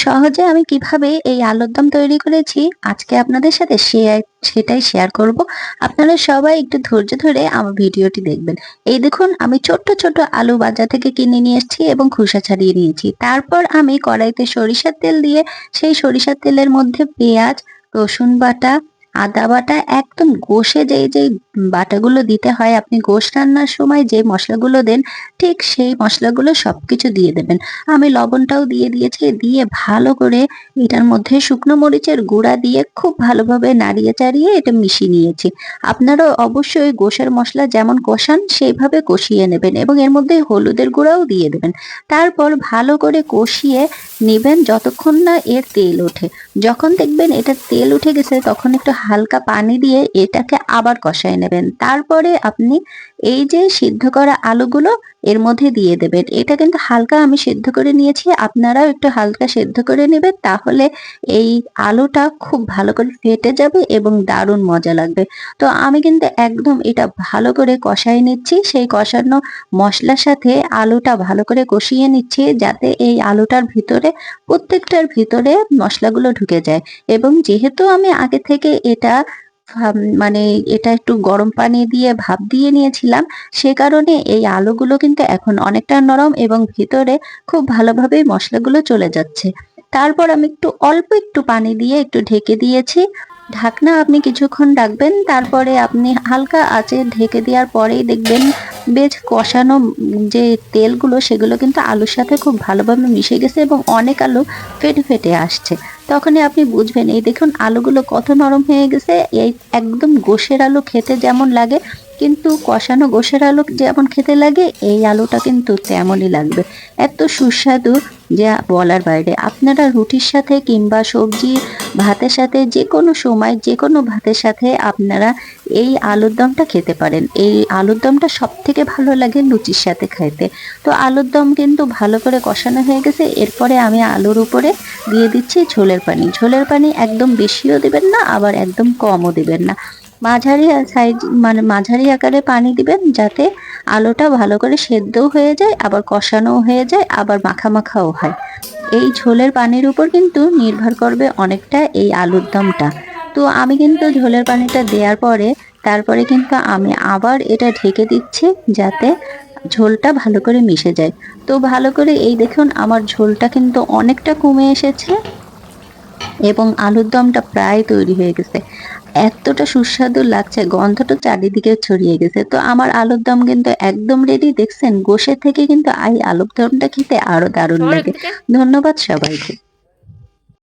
সহজে আমি কিভাবে এই আলুর দম তৈরি করেছি আজকে আপনাদের সাথে সেটাই শেয়ার করব। আপনারা সবাই একটু ধৈর্য ধরে আমার ভিডিওটি দেখবেন। এই দেখুন, আমি ছোট্ট ছোট আলু বাজার থেকে কিনে নিয়ে এসেছি এবং খোসা ছাড়িয়ে নিয়েছি। তারপর আমি কড়াইতে সরিষার তেল দিয়ে সেই সরিষার তেলের মধ্যে পেঁয়াজ, রসুন বাটা, আদা বাটা একদম কষে যেই বাটাগুলো দিতে হয়, আপনি গোশ রান্নার সময় যে মশলাগুলো দেন ঠিক সেই মশলাগুলো সবকিছু দিয়ে দেবেন। আমি লবণটাও দিয়ে দিয়েছি, দিয়ে ভালো করে এটার মধ্যে শুকনো মরিচের গুঁড়া দিয়ে খুব ভালোভাবে নাড়িয়ে চাড়িয়ে এটা মিশিয়ে নিয়েছি। আপনারাও অবশ্যই গোশের মশলা যেমন কষান সেইভাবে কষিয়ে নেবেন এবং এর মধ্যে হলুদের গুঁড়াও দিয়ে দেবেন। তারপর ভালো করে কষিয়ে নেবেন যতক্ষণ না এর তেল ওঠে। যখন দেখবেন এটা তেল উঠে গেছে তখন একটু হালকা পানি দিয়ে এটাকে আবার কষায় নেবেন। তারপরে আপনি এই যে সিদ্ধ করা আলুগুলো এর মধ্যে দিয়ে দেবেন। এটা কিন্তু হালকা আমি সেদ্ধ করে নিয়েছি, আপনারাও একটু হালকা সেদ্ধ করে নেবেন, তাহলে এই আলুটা খুব ভালো করে ফেটে যাবে এবং দারুণ মজা লাগবে। তো আমি কিন্তু একদম এটা ভালো করে কষাই নিচ্ছি, সেই কষানো মশলার সাথে আলুটা ভালো করে কষিয়ে নিচ্ছি যাতে এই আলুটার ভিতরে প্রত্যেকটার ভিতরে মশলাগুলো ঢুকে যায়। এবং যেহেতু আমি আগে থেকে এটা মানে এটা একটু গরম পানি দিয়ে ভাপ দিয়ে নিয়েছিলাম, সে কারণে এই আলুগুলো কিন্তু এখন অনেকটা নরম এবং ভিতরে খুব ভালোভাবে মশলাগুলো চলে যাচ্ছে। তারপর আমি অল্প একটু পানি দিয়ে একটু ঢেকে দিয়েছি। ঢাকনা আপনি কিছুক্ষণ রাখবেন, তারপরে আপনি হালকা আঁচে ঢেকে দেওয়ার পরেই দেখবেন বেশ কষানো যে তেলগুলো সেগুলো কিন্তু আলুর সাথে খুব ভালোভাবে মিশে গেছে এবং অনেক আলু ফেটে ফেটে আসছে। তখনই আপনি বুঝবেন, এই দেখুন আলুগুলো কত নরম হয়ে গেছে। এই একদম গোশের আলু খেতে যেমন লাগে, কিন্তু কষানো গোশের আলু যেমন খেতে লাগে এই আলুটা কিন্তু তেমনই লাগবে। এত সুস্বাদু যা বলার বাইরে। আপনারা রুটির সাথে কিংবা সবজি ভাতের সাথে যে কোনো সময় যে কোনো ভাতের সাথে আপনারা এই আলুর দমটা খেতে পারেন। এই আলুর দমটা সব থেকে ভালো লাগে লুচির সাথে খাইতে। তো আলুর দম কিন্তু ভালো করে কষানো হয়ে গেছে। এরপরে আমি আলুর উপরে দিয়ে দিচ্ছি ঝোলের পানি। ঝোলের পানি একদম বেশিও দিবেন না, আবার একদম কমও দিবেন না, মাঝারি সাইজ মানে মাঝারি আকারে পানি দিবেন যাতে আলুটা ভালো করে সেদ্ধও হয়ে যায়, আবার কষানোও হয়ে যায়, আবার মাখা মাখাও হয়। এই ঝোলের পানির উপর কিন্তু নির্ভর করবে অনেকটা এই আলুর দমটা। তো আমি কিন্তু ঝোলের পানিটা দেওয়ার পরে তারপরে কিন্তু আমি আবার এটা ঢেকে দিচ্ছি যাতে ঝোলটা ভালো করে মিশে যায়। তো ভালো করে এই দেখুন আমার ঝোলটা কিন্তু অনেকটা কমে এসেছে এবং আলুর দমটা প্রায় তৈরি হয়ে গেছে। এতটা সুস্বাদু লাগছে, গন্ধটা চারিদিকে ছড়িয়ে গেছে। তো আমার আলুর দম কিন্তু একদম রেডি। দেখছেন গোশের থেকে কিন্তু এই আলুর দমটা খেতে আরো দারুণ লাগে। ধন্যবাদ সবাইকে।